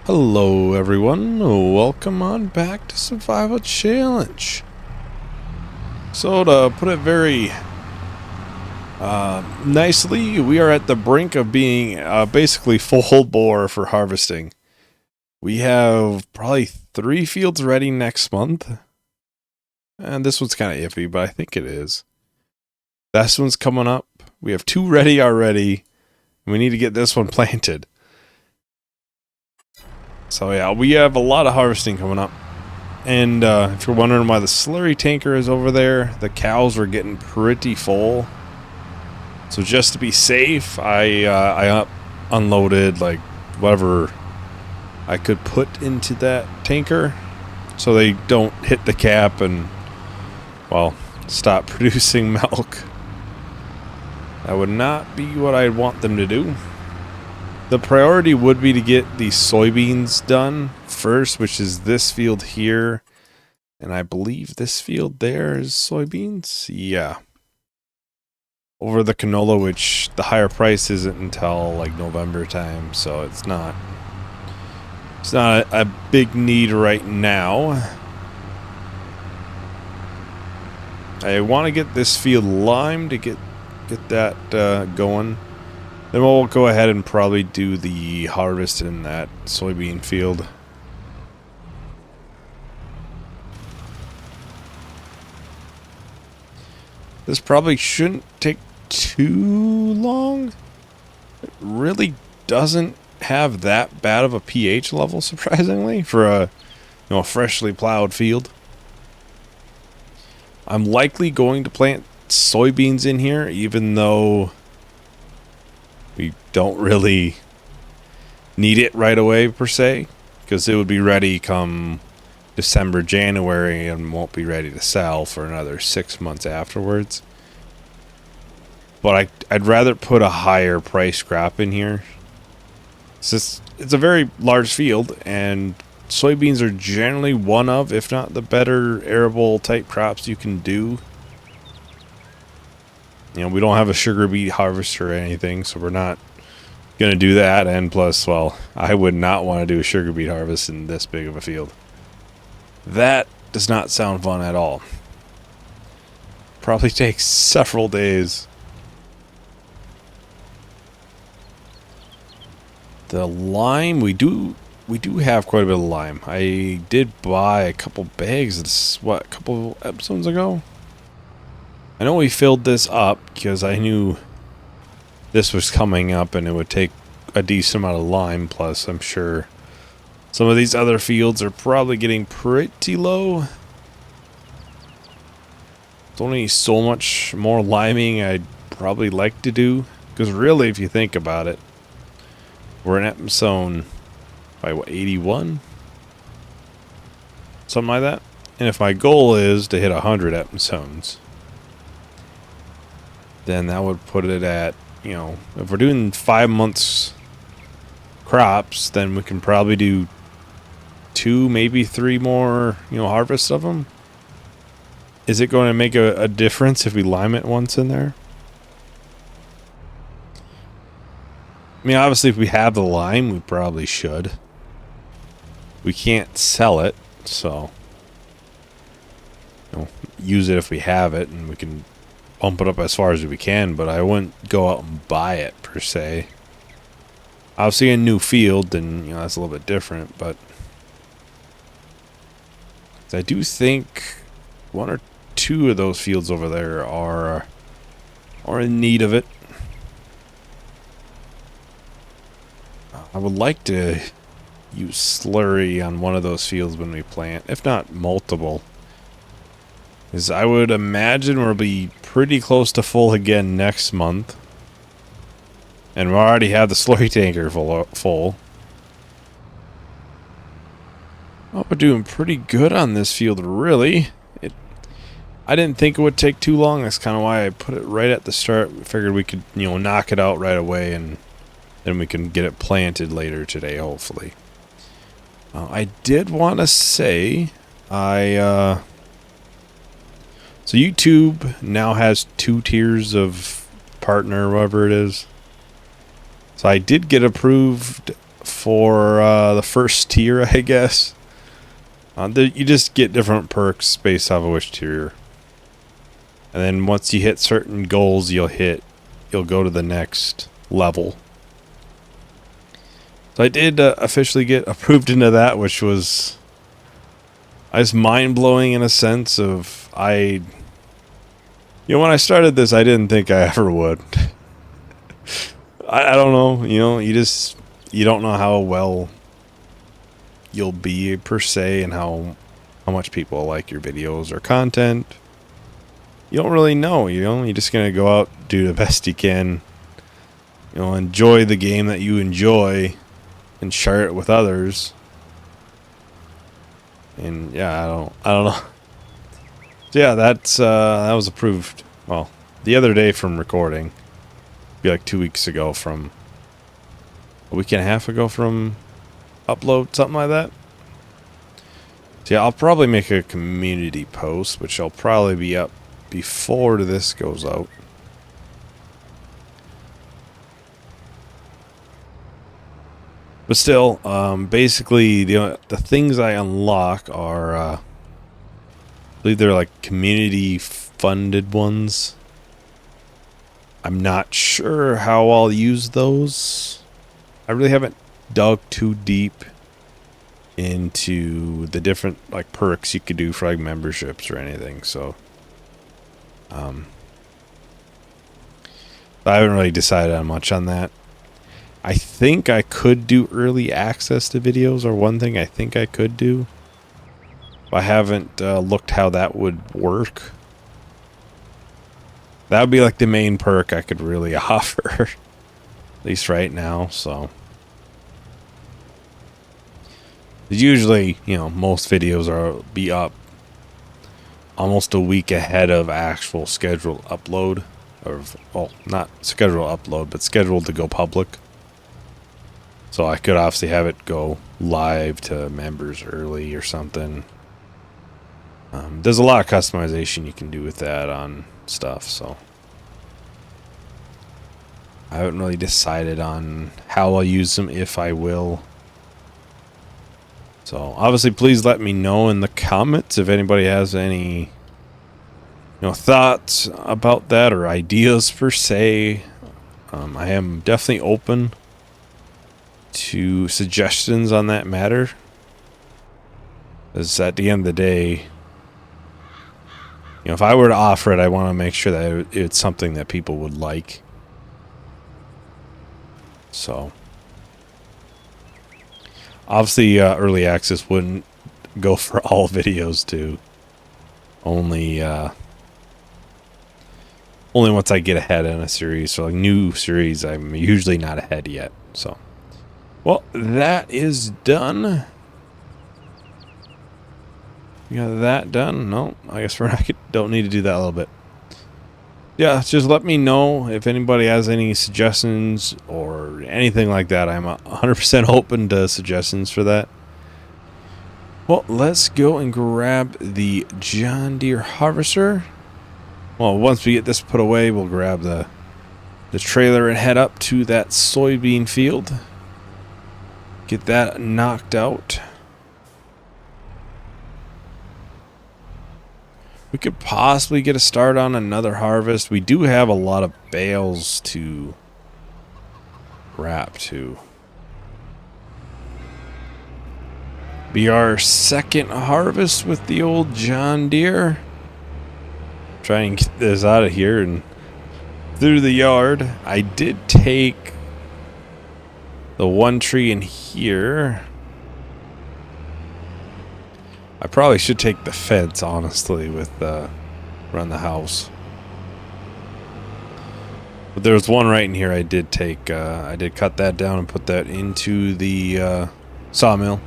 Hello everyone, welcome on back to Survival Challenge. So to put it very nicely, we are at the brink of being basically full bore for harvesting. We have probably 3 fields ready next month. And this one's kind of iffy, but I think it is. This one's coming up. We have 2 ready already. And we need to get this one planted. So yeah, we have a lot of harvesting coming up. And if you're wondering why the slurry tanker is over there, the cows were getting pretty full. So just to be safe, I unloaded like whatever I could put into that tanker so they don't hit the cap and, well, stop producing milk. That would not be what I'd want them to do. The priority would be to get the soybeans done first, which is this field here. And I believe this field there is soybeans. Yeah. Over the canola, which the higher price isn't until like November time. So it's not a big need right now. I want to get this field limed to get that going. Then we'll go ahead and probably do the harvest in that soybean field. This probably shouldn't take too long. It really doesn't have that bad of a pH level, surprisingly, for a freshly plowed field. I'm likely going to plant soybeans in here, even though we don't really need it right away, per se, because it would be ready come December, January, and won't be ready to sell for another 6 months afterwards. But I'd rather put a higher price crop in here. It's a very large field, and soybeans are generally one of, if not the better arable type crops you can do. You know, we don't have a sugar beet harvester or anything, so we're not going to do that. And plus, well, I would not want to do a sugar beet harvest in this big of a field. That does not sound fun at all. Probably takes several days. The lime, we do have quite a bit of lime. I did buy a couple bags of this, a couple episodes ago? I know we filled this up because I knew this was coming up and it would take a decent amount of lime. Plus, I'm sure some of these other fields are probably getting pretty low. There's only so much more liming I'd probably like to do. Because really, if you think about it, we're in episode by what, 81? Something like that. And if my goal is to hit 100 episodes, then that would put it at, if we're doing 5 months crops, then we can probably do 2, maybe 3 more, harvests of them. Is it going to make a difference if we lime it once in there? I mean, obviously, if we have the lime, we probably should. We can't sell it, so use it if we have it, and we can bump it up as far as we can, but I wouldn't go out and buy it, per se. Obviously, a new field, then, that's a little bit different, but I do think 1 or 2 of those fields over there are in need of it. I would like to use slurry on one of those fields when we plant, if not multiple. Because I would imagine we'll be pretty close to full again next month. And we already have the slurry tanker full. Oh, we're doing pretty good on this field, really. I didn't think it would take too long. That's kind of why I put it right at the start. We figured we could, knock it out right away, and then we can get it planted later today, hopefully. I did want to say, so YouTube now has 2 tiers of partner, whatever it is. So I did get approved for the first tier, I guess. You just get different perks based off of which tier. And then once you hit certain goals, you'll go to the next level. So I did officially get approved into that, which was, I was mind-blowing in a sense of, when I started this, I didn't think I ever would. I don't know, you don't know how well you'll be per se, and how much people like your videos or content. You don't really know, you're just gonna go out, do the best you can, enjoy the game that you enjoy and share it with others. And yeah, I don't know. So yeah, that was approved, well, the other day from recording. Be like 2 weeks ago, from a week and a half ago from upload, something like that. So yeah, I'll probably make a community post, which will probably be up before this goes out. But still, basically the things I unlock are, I believe they're like community funded ones. I'm not sure how I'll use those. I really haven't dug too deep into the different like perks you could do for like memberships or anything, so I haven't really decided on much on that. I think I could do early access to videos, or one thing I think I could do. I haven't looked how that would work. That would be like the main perk I could really offer, at least right now. So usually, most videos be up almost a week ahead of actual scheduled upload, or well, not scheduled upload, but scheduled to go public. So I could obviously have it go live to members early or something. There's a lot of customization you can do with that on stuff, so I haven't really decided on how I'll use them, if I will. So obviously, please let me know in the comments if anybody has any thoughts about that, or ideas per se. I am definitely open to suggestions on that matter, because at the end of the day, if I were to offer it, I want to make sure that it's something that people would like. So obviously, early access wouldn't go for all videos too. Only once I get ahead in a series. So like new series, I'm usually not ahead yet. So, well, that is done. You got that done? No, I guess don't need to do that a little bit. Yeah, just let me know if anybody has any suggestions or anything like that. I'm 100% open to suggestions for that. Well, let's go and grab the John Deere harvester. Well, once we get this put away, we'll grab the trailer and head up to that soybean field. Get that knocked out. We could possibly get a start on another harvest. We do have a lot of bales to wrap to. Be our second harvest with the old John Deere. Try and get this out of here and through the yard. I did take the one tree in here. I probably should take the fence, honestly, with around the house. But there's one right in here I did take. I did cut that down and put that into the sawmill.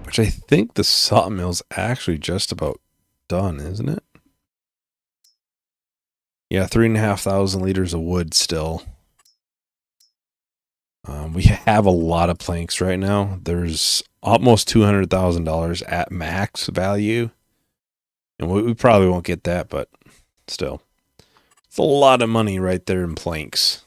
Which I think the sawmill's actually just about done, isn't it? Yeah, 3,500 liters of wood still. We have a lot of planks right now. There's almost $200,000 at max value. And we probably won't get that, but still. It's a lot of money right there in planks.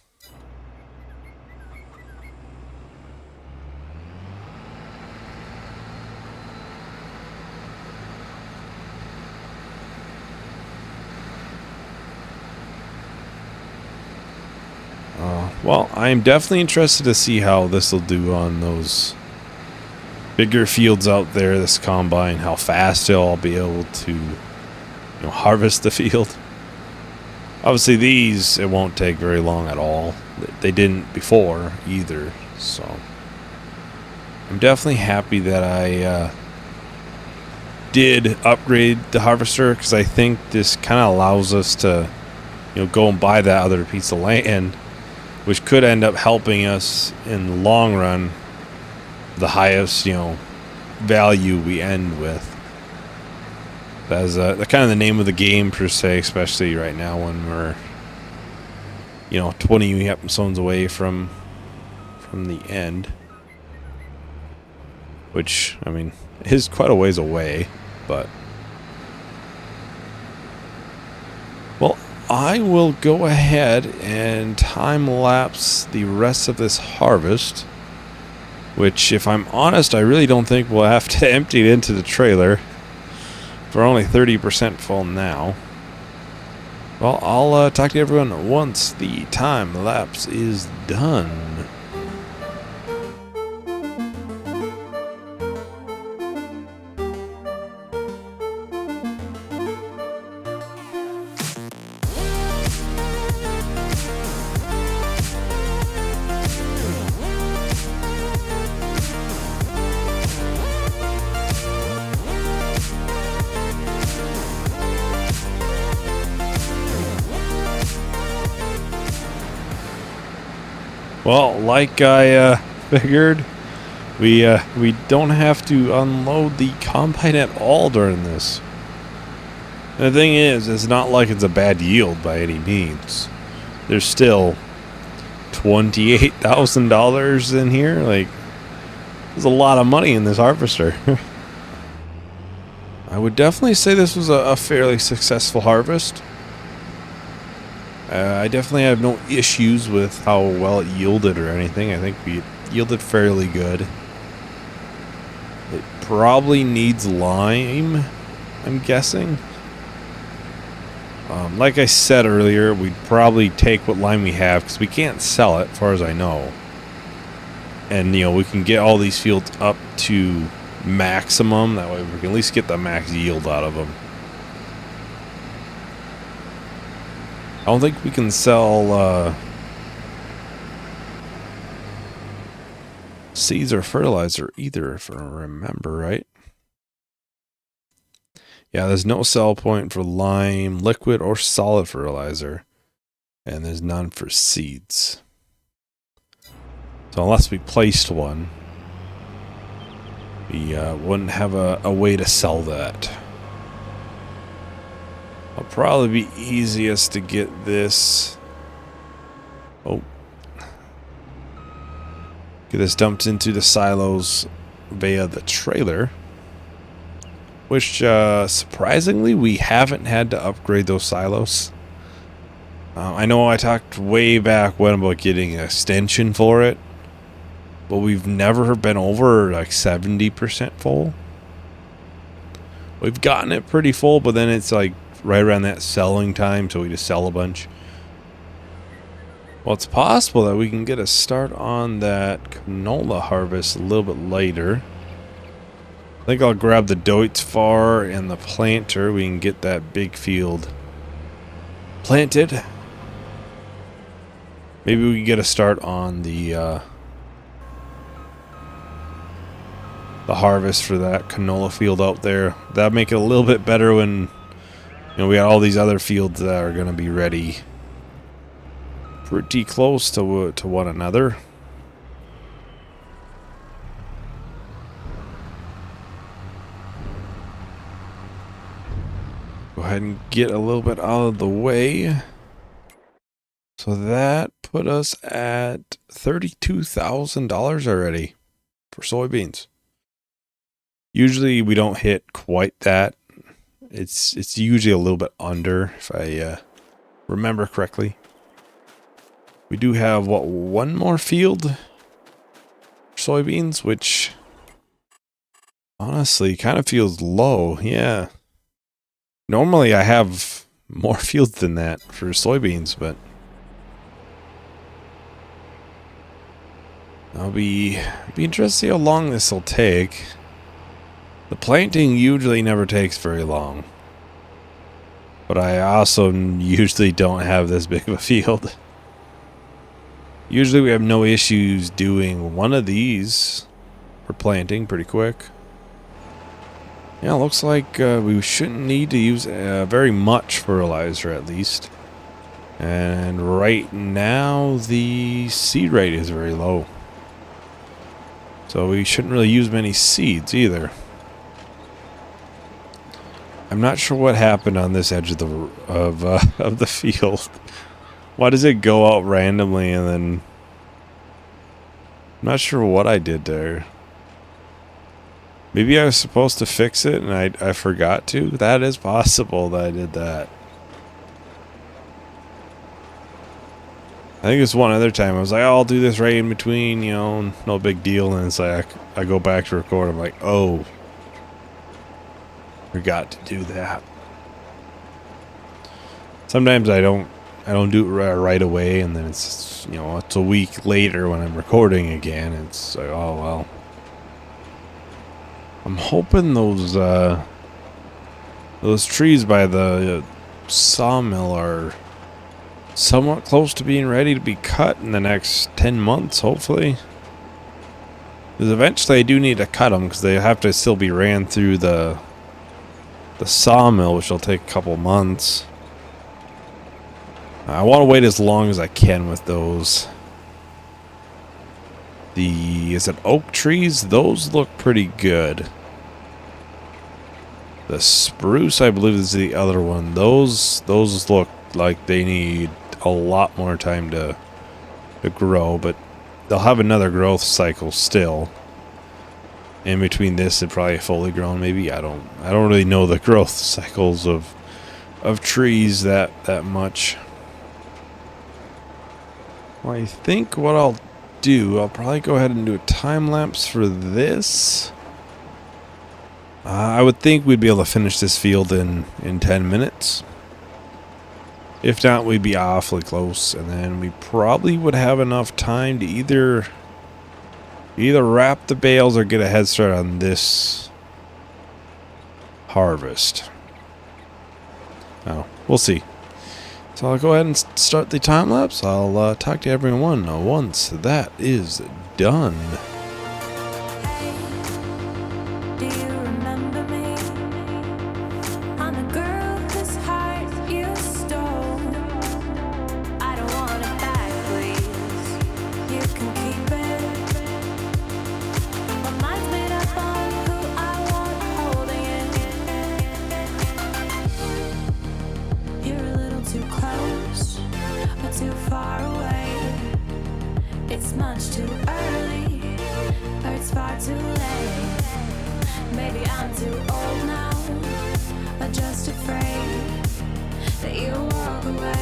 Well, I'm definitely interested to see how this will do on those bigger fields out there, this combine, how fast they'll be able to, harvest the field. Obviously these, it won't take very long at all. They didn't before either, so I'm definitely happy that I did upgrade the harvester, because I think this kind of allows us to, go and buy that other piece of land, which could end up helping us in the long run, the highest, value we end with. That's kind of the name of the game per se, especially right now when we're, 20 episodes away from the end. Which, I mean, is quite a ways away, but... Well, I will go ahead and time-lapse the rest of this harvest, which, if I'm honest, I really don't think we'll have to empty it into the trailer. We're only 30% full now. Well, I'll talk to everyone once the time-lapse is done. Well, like I figured, we don't have to unload the combine at all during this. And the thing is, it's not like it's a bad yield by any means. There's still $28,000 in here. Like, there's a lot of money in this harvester. I would definitely say this was a fairly successful harvest. I definitely have no issues with how well it yielded or anything. I think we yielded fairly good. It probably needs lime, I'm guessing. Like I said earlier, we'd probably take what lime we have, because we can't sell it, as far as I know. And, we can get all these fields up to maximum. That way we can at least get the max yield out of them. I don't think we can sell seeds or fertilizer either, if I remember right. Yeah, there's no sell point for lime, liquid, or solid fertilizer. And there's none for seeds. So unless we placed one, we wouldn't have a way to sell that. It'll probably be easiest to get this. Oh. Get this dumped into the silos via the trailer. Which, surprisingly, we haven't had to upgrade those silos. I know I talked way back when about getting an extension for it. But we've never been over like 70% full. We've gotten it pretty full, but then it's like right around that selling time, so we just sell a bunch. Well, it's possible that we can get a start on that canola harvest a little bit later. I think I'll grab the Deutz Far and the planter. We can get that big field planted. Maybe we can get a start on the harvest for that canola field out there. That'd make it a little bit better when we got all these other fields that are going to be ready pretty close to one another. Go ahead and get a little bit out of the way. So that put us at $32,000 already for soybeans. Usually we don't hit quite that. It's usually a little bit under if I remember correctly. We do have, what, one more field for soybeans, which honestly kind of feels low. Yeah. Normally I have more fields than that for soybeans, but I'll be interested to see how long this will take. The planting usually never takes very long. But I also usually don't have this big of a field. Usually we have no issues doing one of these for planting pretty quick. Yeah, looks like we shouldn't need to use very much fertilizer at least. And right now the seed rate is very low. So we shouldn't really use many seeds either. I'm not sure what happened on this edge of the field. Why does it go out randomly and then... I'm not sure what I did there. Maybe I was supposed to fix it and I forgot to. That is possible that I did that. I think it's one other time I was like, oh, I'll do this right in between, you know, no big deal. And it's like I go back to record. I'm like, oh, forgot to do that. Sometimes I don't do it right away, and then it's, you know, it's a week later when I'm recording again. It's like, oh well. I'm hoping those trees by the sawmill are somewhat close to being ready to be cut in the next 10 months, hopefully. Because eventually I do need to cut them because they have to still be ran through the sawmill, which will take a couple months. I want to wait as long as I can with those. Is it oak trees? Those look pretty good. The spruce, I believe, is the other one. Those look like they need a lot more time to grow, but they'll have another growth cycle still. In between this and probably fully grown, maybe. I don't really know the growth cycles of trees that much. Well, I think what I'll do, I'll probably go ahead and do a time lapse for this. I would think we'd be able to finish this field in 10 minutes. If not, we'd be awfully close, and then we probably would have enough time to either wrap the bales or get a head start on this harvest. Oh, we'll see. So I'll go ahead and start the time lapse. I'll talk to everyone once that is done. Do you remember me? I'm the girl whose heart you stole. I don't want it back, please. You can keep it. My mind's made up on who I want holding it. You're a little too close, but too far away. It's much too early, or it's far too late. Maybe I'm too old now, or just afraid that you'll walk away.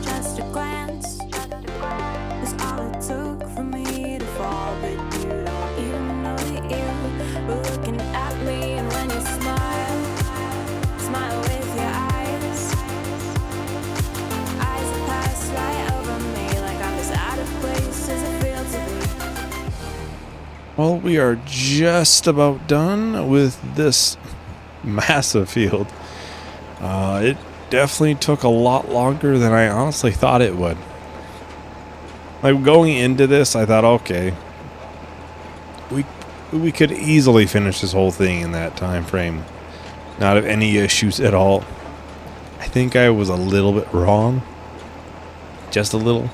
Just a glance is all it took for me to fall, but you don't even know that you were looking at me. And when you smile, smile with your eyes that pass right over me, like I'm as out of place as it feels to be. Well, we are just about done with this massive field. It definitely took a lot longer than I honestly thought it would. Like, going into this, I thought, okay, we could easily finish this whole thing in that time frame, not have any issues at all. I think I was a little bit wrong, just a little.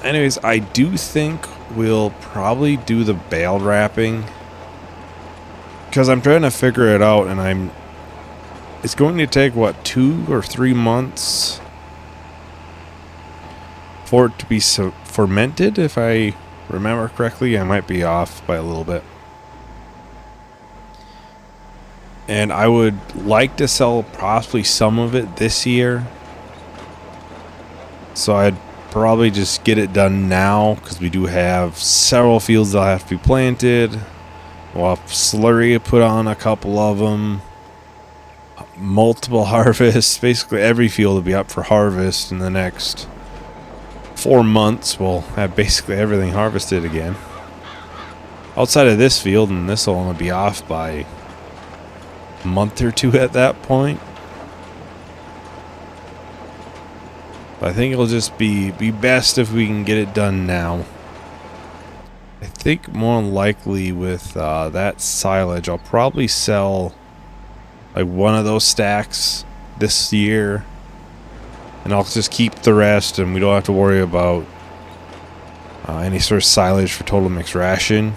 Anyways, I do think we'll probably do the bale wrapping, because I'm trying to figure it out, and it's going to take, what, 2 or 3 months for it to be fermented, if I remember correctly. I might be off by a little bit. And I would like to sell possibly some of it this year. So I'd probably just get it done now, because we do have several fields that have to be planted. We'll have slurry put on a couple of them. Multiple harvests. Basically every field will be up for harvest in the next 4 months. We'll have basically everything harvested again. Outside of this field, and this will only be off by a month or 2 at that point. I think it'll just be best if we can get it done now. I think more likely with that silage, I'll probably sell like one of those stacks this year, and I'll just keep the rest, and we don't have to worry about any sort of silage for total mixed ration.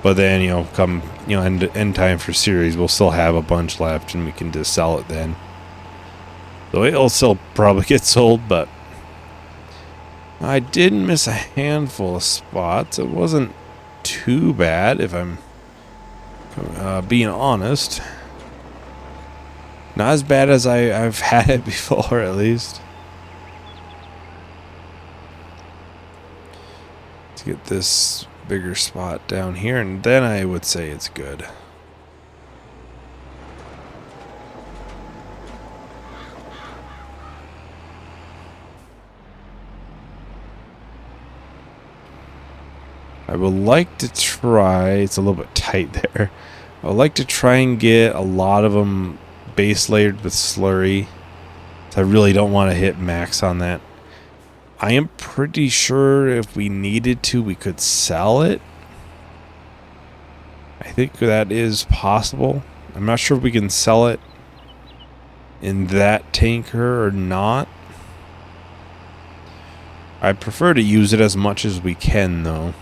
But then, come end time for series, we'll still have a bunch left, and we can just sell it then. So it'll still probably get sold, but I did miss a handful of spots. It wasn't too bad, if I'm being honest. Not as bad as I've had it before, at least. Let's get this bigger spot down here, and then I would say it's good. I would like to try, it's a little bit tight there. I would like to try and get a lot of them base layered with slurry. So I really don't want to hit max on that. I am pretty sure if we needed to, we could sell it. I think that is possible. I'm not sure if we can sell it in that tanker or not. I prefer to use it as much as we can, though.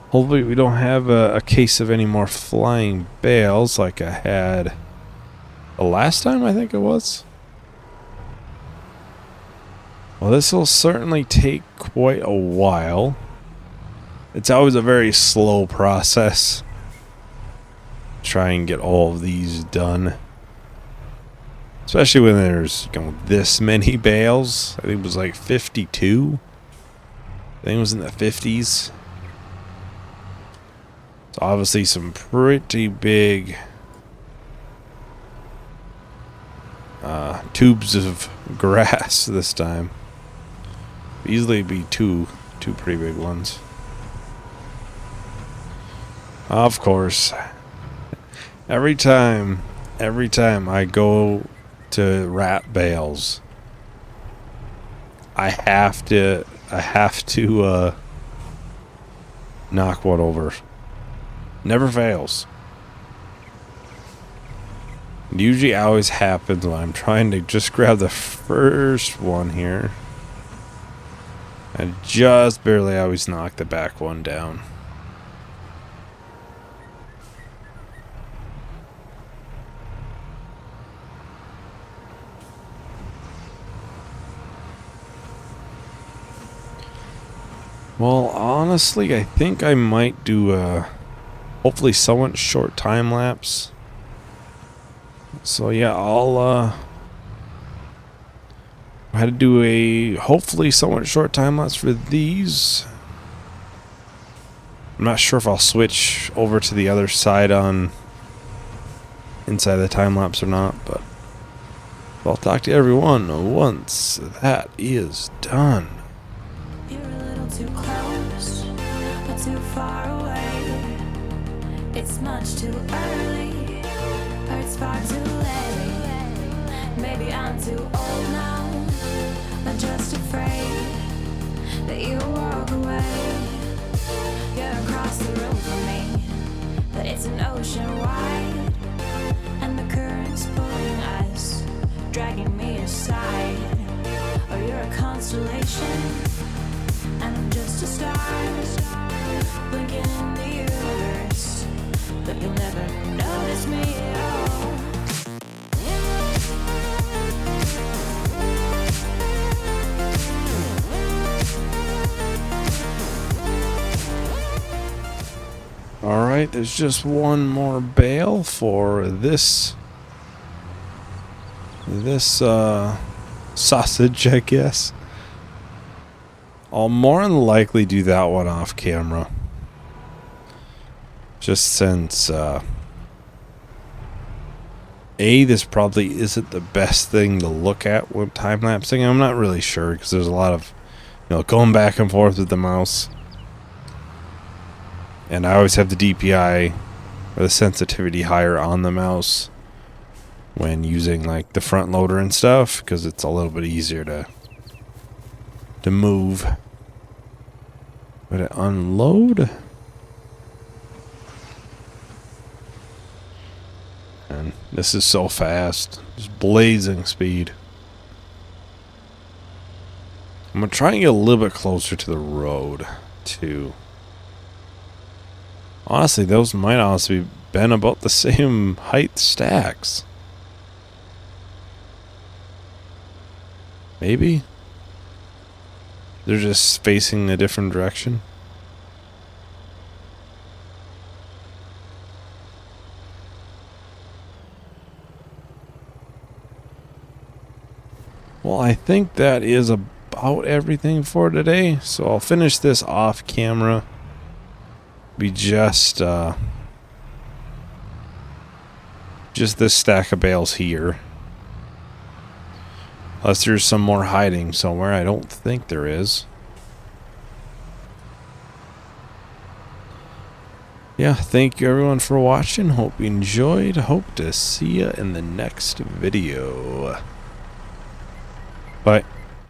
Hopefully we don't have a case of any more flying bales like I had the last time, I think it was. Well, this will certainly take quite a while. It's always a very slow process. Try and get all of these done. Especially when there's this many bales. I think it was like 52. I think it was in the 50s. It's obviously some pretty big tubes of grass this time. Easily be two pretty big ones. Of course, every time I go to wrap bales, I have to knock one over. Never fails. It usually always happens when I'm trying to just grab the first one here. I just barely always knock the back one down. Well, honestly, I think I might do a hopefully somewhat short time lapse. So yeah, I'll had to do a hopefully somewhat short time lapse for these. I'm not sure if I'll switch over to the other side on inside the time lapse or not, but I'll talk to everyone once that is done. You're a little too close, but too far away. It's much too early, or it's far too late. Maybe I'm too old now, I'm just afraid that you'll walk away. You're across the room from me, but it's an ocean wide, and the current's pulling us dragging me aside. Or you're a constellation, and I'm just a star, blinking in the universe, but you'll never notice me at all. All right, there's just one more bale for this sausage, I guess. I'll more than likely do that one off camera. Just since this probably isn't the best thing to look at when time-lapsing. I'm not really sure because there's a lot of, going back and forth with the mouse. And I always have the DPI or the sensitivity higher on the mouse when using like the front loader and stuff, because it's a little bit easier to move. Would it unload? And this is so fast, just blazing speed. I'm gonna try and get a little bit closer to the road too. Honestly, those might honestly been about the same height stacks. Maybe? They're just facing a different direction. Well, I think that is about everything for today. So I'll finish this off camera. Be just this stack of bales here. Unless there's some more hiding somewhere. I don't think there is. Yeah, thank you everyone for watching. Hope you enjoyed. Hope to see you in the next video. Bye.